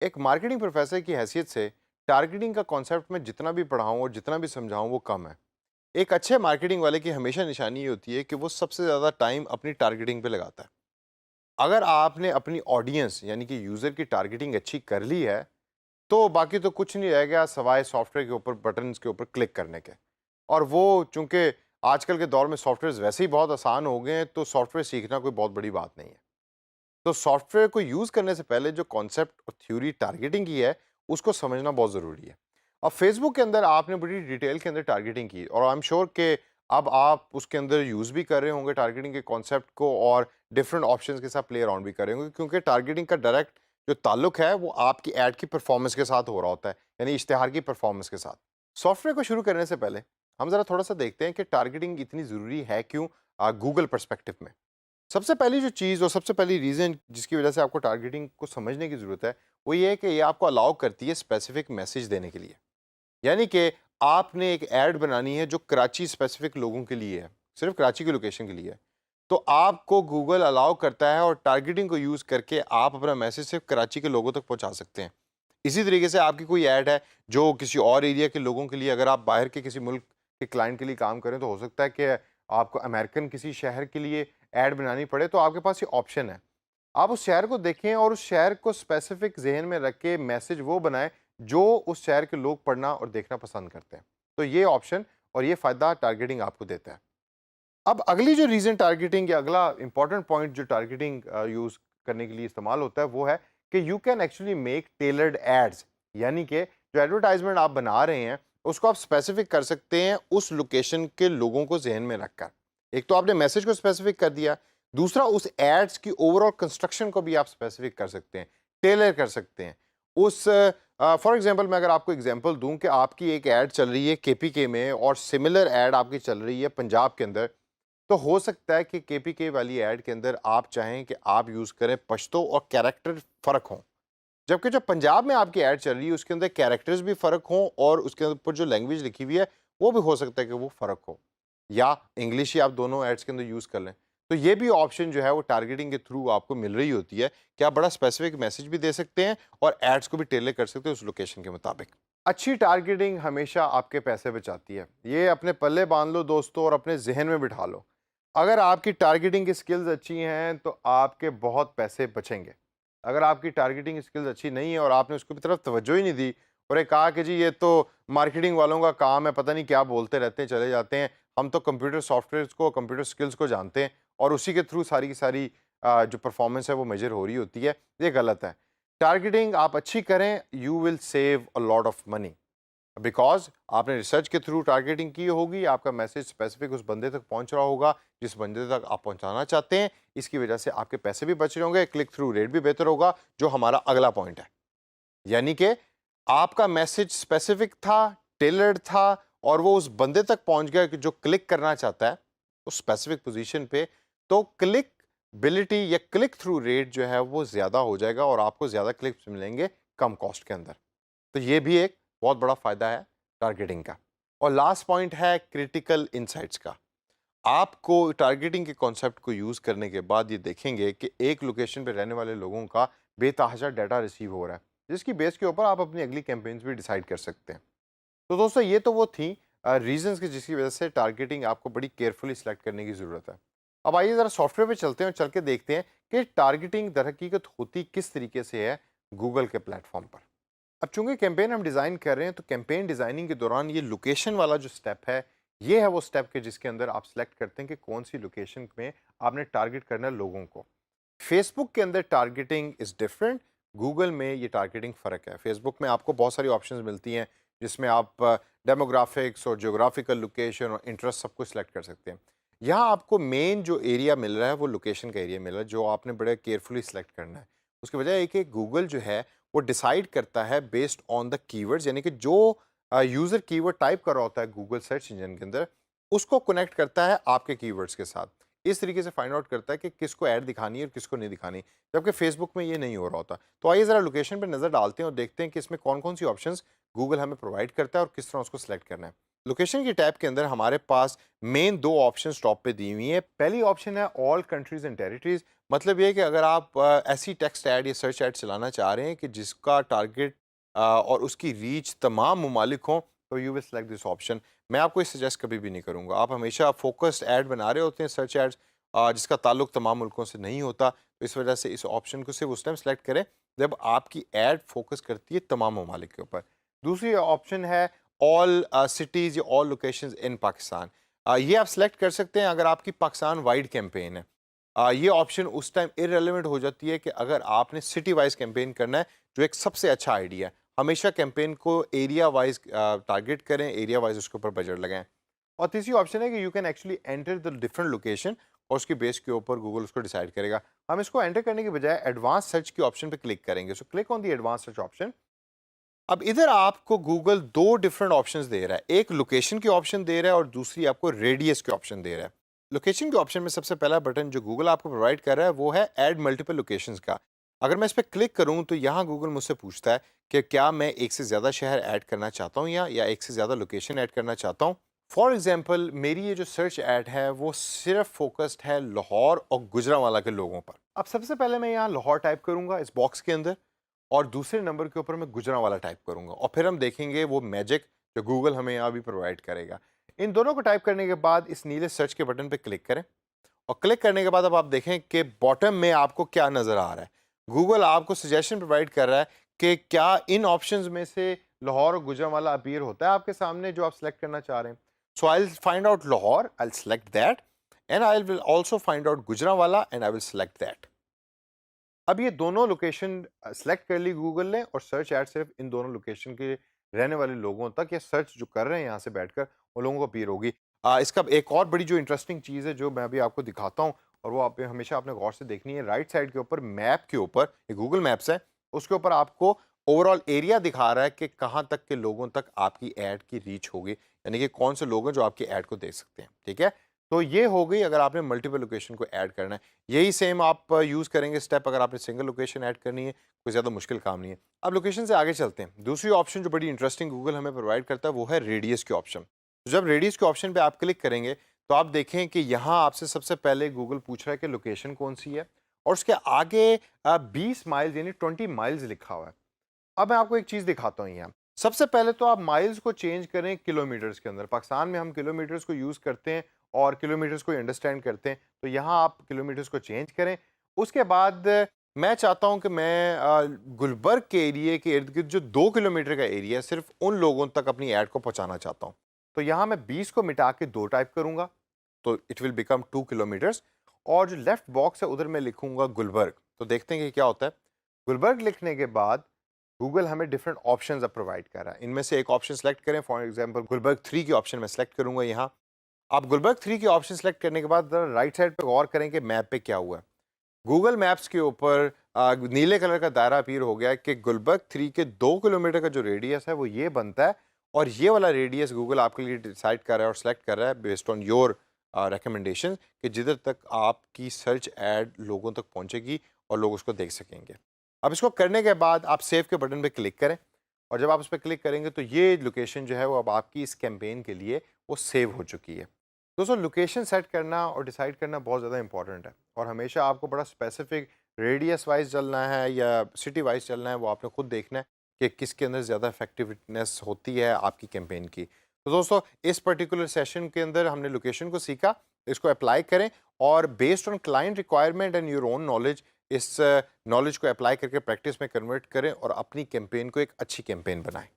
एक marketing professor की हैसियत से टारगेटिंग का कॉन्सेप्ट मैं जितना भी पढ़ाऊँ और जितना भी समझाऊँ वो कम है। एक अच्छे मार्केटिंग वाले की हमेशा निशानी ये होती है कि वो सबसे ज़्यादा टाइम अपनी टारगेटिंग पे लगाता है। अगर आपने अपनी ऑडियंस यानी कि यूज़र की टारगेटिंग अच्छी कर ली है, तो बाकी तो कुछ नहीं रह गया सवाए सॉफ्टवेयर के ऊपर बटन्स के ऊपर क्लिक करने के। और वो चूँकि आजकल के दौर में सॉफ्टवेयर्स वैसे ही बहुत आसान हो गए हैं, तो सॉफ्टवेयर सीखना कोई बहुत बड़ी बात नहीं है। तो सॉफ्टवेयर को यूज़ करने से पहले जो कॉन्सेप्ट और थ्योरी टारगेटिंग की है, उसको समझना बहुत ज़रूरी है। अब फेसबुक के अंदर आपने बड़ी डिटेल के अंदर टारगेटिंग की और आई एम श्योर कि अब आप उसके अंदर यूज़ भी कर रहे होंगे टारगेटिंग के कॉन्सेप्ट को और डिफरेंट ऑप्शंस के साथ प्ले अराउंड भी कर रहे होंगे क्योंकि टारगेटिंग का डायरेक्ट जो ताल्लुक है वो आपकी ऐड की परफॉर्मेंस के साथ हो रहा होता है, यानी इश्तिहार की परफॉर्मेंस के साथ। सॉफ्टवेयर को शुरू करने से पहले हम ज़रा थोड़ा-सा देखते हैं कि टारगेटिंग इतनी ज़रूरी है क्यों गूगल पर्सपेक्टिव में। सबसे पहली जो चीज़ और सबसे पहली रीज़न जिसकी वजह से आपको टारगेटिंग को समझने की ज़रूरत है, वो ये है कि ये आपको अलाउ करती है स्पेसिफिक मैसेज देने के लिए। यानी कि आपने एक ऐड बनानी है जो कराची स्पेसिफिक लोगों के लिए है, सिर्फ़ कराची की लोकेशन के लिए है। तो आपको गूगल अलाउ करता है और टारगेटिंग को यूज़ करके आप अपना मैसेज सिर्फ़ कराची के लोगों तक पहुँचा सकते हैं। इसी तरीके से आपकी कोई ऐड है जो किसी और एरिया के लोगों के लिए अगर आप बाहर के किसी मुल्क के क्लाइंट के लिए काम करें तो हो सकता है कि आपको अमेरिकन किसी शहर के लिए ऐड बनानी पड़े तो आपके पास ये ऑप्शन है। आप उस शहर को देखें और उस शहर को स्पेसिफिक ज़हन में रख के मैसेज वो बनाएँ जो उस शहर के लोग पढ़ना और देखना पसंद करते हैं। तो ये ऑप्शन और ये फ़ायदा टारगेटिंग आपको देता है। अब अगली जो रीज़न टारगेटिंग या अगला इम्पोर्टेंट पॉइंट जो टारगेटिंग यूज़ करने के लिए इस्तेमाल होता है वो है कि you can actually make tailored ads, यानी कि जो एडवर्टाइजमेंट आप बना रहे हैं उसको आप स्पेसिफिक कर सकते हैं उस लोकेशन के लोगों को ज़हन में रखकर। एक तो आपने मैसेज को स्पेसिफिक कर दिया, दूसरा उस एड्स की ओवरऑल कंस्ट्रक्शन को भी आप स्पेसिफिक कर सकते हैं, टेलर कर सकते हैं। उस फॉर एग्जांपल मैं अगर आपको एग्जांपल दूं कि आपकी एक ऐड चल रही है केपीके में और सिमिलर ऐड आपकी चल रही है पंजाब के अंदर, तो हो सकता है कि केपीके वाली ऐड के अंदर आप चाहें कि आप यूज़ करें पश्तो और कैरेक्टर फ़र्क हों। जबकि जो पंजाब में आपकी ऐड चल रही है उसके अंदर कैरेक्टर्स भी फ़र्क हों और उसके ऊपर जो लैंग्वेज लिखी हुई है वो भी हो सकता है कि वो फ़र्क हो। या इंग्लिश ही आप दोनों एड्स के अंदर यूज़ कर लें। तो ये भी ऑप्शन जो है वो टारगेटिंग के थ्रू आपको मिल रही होती है कि आप बड़ा स्पेसिफिक मैसेज भी दे सकते हैं और एड्स को भी टेलर कर सकते हैं उस लोकेशन के मुताबिक। अच्छी टारगेटिंग हमेशा आपके पैसे बचाती है। ये अपने पल्ले बाँध लो दोस्तों और अपने ज़हन में बिठा लो। अगर आपकी टारगेटिंग की स्किल्स अच्छी हैं तो आपके बहुत पैसे बचेंगे। अगर आपकी टारगेटिंग स्किल्स अच्छी नहीं है और आपने उसकी तरफ तवज्जो ही नहीं दी और ये कहा कि जी ये तो मार्केटिंग वालों का काम है, पता नहीं क्या बोलते रहते हैं, चले जाते हैं, हम तो कंप्यूटर सॉफ्टवेयर को कंप्यूटर स्किल्स को जानते हैं और उसी के थ्रू सारी की सारी जो परफॉर्मेंस है वो मेजर हो रही होती है, ये गलत है। टारगेटिंग आप अच्छी करें, you will save a lot of money because आपने रिसर्च के थ्रू टारगेटिंग की होगी, आपका मैसेज स्पेसिफिक उस बंदे तक पहुंच रहा होगा जिस बंदे तक आप पहुंचाना चाहते हैं। इसकी वजह से आपके पैसे भी बच रहे होंगे, क्लिक थ्रू रेट भी बेहतर होगा, जो हमारा अगला पॉइंट है। यानी कि आपका मैसेज स्पेसिफिक था, टेलर्ड था और वो उस बंदे तक पहुंच गया कि जो क्लिक करना चाहता है उस स्पेसिफिक पोजीशन पे। तो क्लिक बिलिटी या क्लिक थ्रू रेट जो है वो ज़्यादा हो जाएगा और आपको ज़्यादा क्लिक्स मिलेंगे कम कॉस्ट के अंदर। तो ये भी एक बहुत बड़ा फ़ायदा है टारगेटिंग का। और लास्ट पॉइंट है क्रिटिकल इनसाइट्स का। आपको टारगेटिंग के कॉन्सेप्ट को यूज़ करने के बाद ये देखेंगे कि एक लोकेशन पे रहने वाले लोगों का बेतहाशा डाटा रिसीव हो रहा है, जिसकी बेस के ऊपर आप अपनी अगली कैंपेन्स भी डिसाइड कर सकते हैं। तो दोस्तों ये तो वो थी रीजंस की जिसकी वजह से टारगेटिंग आपको बड़ी केयरफुली सिलेक्ट करने की ज़रूरत है। अब आइए ज़रा सॉफ्टवेयर पे चलते हैं और चल के देखते हैं कि टारगेटिंग दर हकीकत होती किस तरीके से है गूगल के प्लेटफॉर्म पर। अब चूंकि कैंपेन हम डिज़ाइन कर रहे हैं तो कैंपेन डिज़ाइनिंग के दौरान ये लोकेशन वाला जो स्टेप है, ये है वो स्टेप के जिसके अंदर आप सेलेक्ट करते हैं कि कौन सी लोकेशन में आपने टारगेट करना है लोगों को। फेसबुक के अंदर टारगेटिंग इज़ डिफरेंट, गूगल में ये टारगेटिंग फ़र्क है। फेसबुक में आपको बहुत सारी ऑप्शंस मिलती हैं जिसमें आप डेमोग्राफिक्स और ज्योग्राफिकल लोकेशन और इंटरेस्ट सब कुछ सेलेक्ट कर सकते हैं। यहाँ आपको मेन जो एरिया मिल रहा है वो लोकेशन का एरिया मिल रहा है जो आपने बड़े केयरफुली सेलेक्ट करना है। उसकी वजह है कि गूगल जो है वो डिसाइड करता है बेस्ड ऑन द कीवर्ड्स, यानी कि जो यूज़र कीवर्ड टाइप कर रहा होता है गूगल सर्च इंजन के अंदर, उसको कनेक्ट करता है आपके कीवर्ड्स के साथ। इस तरीके से फाइंड आउट करता है कि किसको ऐड दिखानी है और किसको नहीं दिखानी, जबकि फेसबुक में ये नहीं हो रहा होता। तो आइए ज़रा लोकेशन पे नज़र डालते हैं और देखते हैं कि इसमें कौन-कौन सी ऑप्शंस गूगल हमें प्रोवाइड करता है और किस तरह उसको सेलेक्ट करना है। लोकेशन की टैब के अंदर हमारे पास मेन 2 ऑप्शंस टॉप पे दी हुई हैं। पहली ऑप्शन है ऑल कंट्रीज़ एंड टेरिटरीज़, मतलब ये है कि अगर आप ऐसी टेक्स्ट ऐड या सर्च ऐड चलाना चाह रहे हैं कि जिसका टारगेट और उसकी रीच तमाम ममालिक हों, तो you will select this option. मैं आपको ये सजेस्ट कभी भी नहीं करूँगा। आप हमेशा फोकस्ड ऐड बना रहे होते हैं सर्च एड्स जिसका ताल्लुक तमाम मुल्कों से नहीं होता, तो इस वजह से इस ऑप्शन को सिर्फ उस टाइम सेलेक्ट करें जब आपकी ऐड फोकस करती है तमाम ममालिक के ऊपर। दूसरी ऑप्शन है ऑल सिटीज़ या ऑल लोकेशंस इन पाकिस्तान। ये आप सेलेक्ट कर सकते हैं अगर आपकी पाकिस्तान वाइड कैंपेन है। ये ऑप्शन उस टाइम इररिलेवेंट हो जाती है कि अगर आपने सिटी वाइज कैंपेन करना है, जो एक सबसे अच्छा आइडिया है। हमेशा कैंपेन को एरिया वाइज टारगेट करें, एरिया वाइज उसके ऊपर बजट लगाएं। और तीसरी ऑप्शन है कि you can actually enter the different location और उसकी बेस के ऊपर गूगल उसको डिसाइड करेगा। हम इसको एंटर करने के बजाय एडवांस सर्च की ऑप्शन पे क्लिक करेंगे। So click on the advance search option. अब इधर आपको गूगल दो डिफरेंट ऑप्शंस दे रहा है, एक लोकेशन की ऑप्शन दे रहा है और दूसरी आपको रेडियस की ऑप्शन दे रहा है। लोकेशन के ऑप्शन में सबसे पहला बटन जो गूगल आपको प्रोवाइड कर रहा है वो है ऐड मल्टीपल लोकेशंस का। अगर मैं इस पर क्लिक करूं तो यहाँ गूगल मुझसे पूछता है कि क्या मैं एक से ज़्यादा शहर ऐड करना चाहता हूँ या एक से ज़्यादा लोकेशन ऐड करना चाहता हूँ। फॉर एग्जाम्पल मेरी ये जो सर्च ऐड है वो सिर्फ फोकस्ड है लाहौर और गुजरांवाला के लोगों पर। अब सबसे पहले मैं यहाँ लाहौर टाइप करूँगा इस बॉक्स के अंदर और दूसरे नंबर के ऊपर मैं गुजरांवाला टाइप करूँगा और फिर हम देखेंगे वो मैजिक जो गूगल हमें यहाँ भी प्रोवाइड करेगा। इन दोनों को टाइप करने के बाद इस नीले सर्च के बटन पे क्लिक करें और क्लिक करने के बाद अब आप देखें कि बॉटम में आपको क्या नज़र आ रहा है। गूगल आपको सजेशन प्रोवाइड कर रहा है कि क्या इन ऑप्शंस में से लाहौर और गुजरांवाला अपीयर होता है आपके सामने जो आप सेलेक्ट करना चाह रहे हैं। So I will find out Lahore, I will select that and I will also find out Gujranwala and I will select that. अब ये दोनों लोकेशन सेलेक्ट कर ली गूगल ने और सर्च ऐड सिर्फ इन दोनों लोकेशन के रहने वाले लोगों तक या सर्च जो कर रहे हैं यहाँ से बैठकर उन लोगों को अपीयर होगी। इसका एक और बड़ी जो इंटरेस्टिंग चीज़ है जो मैं अभी आपको दिखाता हूँ और वो आप हमेशा आपने गौर से देखनी है। राइट साइड के ऊपर मैप के ऊपर ये गूगल मैप्स है, उसके ऊपर आपको ओवरऑल एरिया दिखा रहा है कि कहाँ तक के लोगों तक आपकी ऐड की रीच होगी, यानी कि कौन से लोग हैं जो आपकी ऐड को देख सकते हैं। ठीक है, तो ये हो गई अगर आपने मल्टीपल लोकेशन को ऐड करना है। यही सेम आप यूज़ करेंगे स्टेप अगर आपने सिंगल लोकेशन ऐड करनी है, कोई ज़्यादा मुश्किल काम नहीं है। अब लोकेशन से आगे चलते हैं। दूसरी ऑप्शन जो बड़ी इंटरेस्टिंग गूगल हमें प्रोवाइड करता है वो है रेडियस के ऑप्शन। तो जब रेडियस के ऑप्शन पे आप क्लिक करेंगे तो आप देखें कि यहाँ आपसे सबसे पहले गूगल पूछ रहा है कि लोकेशन कौन सी है और उसके आगे 20 माइल्स यानी 20 माइल्स लिखा हुआ है। अब मैं आपको एक चीज़ दिखाता हूँ यहाँ। सबसे पहले तो आप माइल्स को चेंज करें किलोमीटर्स के अंदर। पाकिस्तान में हम किलोमीटर्स को यूज़ करते हैं और किलोमीटर्स को अंडरस्टैंड करते हैं, तो यहाँ आप किलोमीटर्स को चेंज करें। उसके बाद मैं चाहता हूँ कि मैं गुलबर्ग के एरिए के इर्द गिर्द जो 2 किलोमीटर का एरिया है सिर्फ उन लोगों तक अपनी ऐड को पहुँचाना चाहता हूँ। तो यहाँ मैं 20 को मिटा के 2 टाइप करूँगा, तो इट विल बिकम 2 किलोमीटर्स और जो लेफ्ट बॉक्स है उधर मैं लिखूँगा गुलबर्ग। तो देखते हैं कि क्या होता है। गुलबर्ग लिखने के बाद गूगल हमें डिफरेंट ऑप्शंस अब प्रोवाइड कर रहा है। इनमें से एक ऑप्शन सेलेक्ट करें, फॉर एग्जांपल गुलबर्ग 3 की ऑप्शन मैं सेलेक्ट करूंगा यहाँ। आप गुलबर्ग 3 की ऑप्शन सेलेक्ट करने के बाद राइट साइड पे गौर करें कि मैप पे क्या हुआ है। गूगल मैप्स के ऊपर नीले कलर का दायरा अपीयर हो गया है कि गुलबर्ग 3 के 2 किलोमीटर का जो रेडियस है वो ये बनता है और ये वाला रेडियस गूगल आपके लिए डिसाइड कर रहा है और सेलेक्ट कर रहा है बेस्ड ऑन योर रिकमेंडेशन कि जिधर तक आपकी सर्च ऐड लोगों तक पहुंचेगी और लोग उसको देख सकेंगे। अब इसको करने के बाद आप सेव के बटन पे क्लिक करें और जब आप उस पर क्लिक करेंगे तो ये लोकेशन जो है वो अब आपकी इस कैंपेन के लिए वो सेव हो चुकी है। दोस्तों लोकेशन सेट करना और डिसाइड करना बहुत ज़्यादा इंपॉर्टेंट है और हमेशा आपको बड़ा स्पेसिफिक रेडियस वाइज चलना है या सिटी वाइज चलना है, वो आपने खुद देखना है कि किसके अंदर ज़्यादा इफेक्टिवनेस होती है आपकी कैंपेन की। तो दोस्तों इस पर्टिकुलर सेशन के अंदर हमने लोकेशन को सीखा, इसको अप्लाई करें और based on client requirement and your own knowledge इस नॉलेज को अप्लाई करके प्रैक्टिस में कन्वर्ट करें और अपनी कैंपेन को एक अच्छी कैंपेन बनाएं।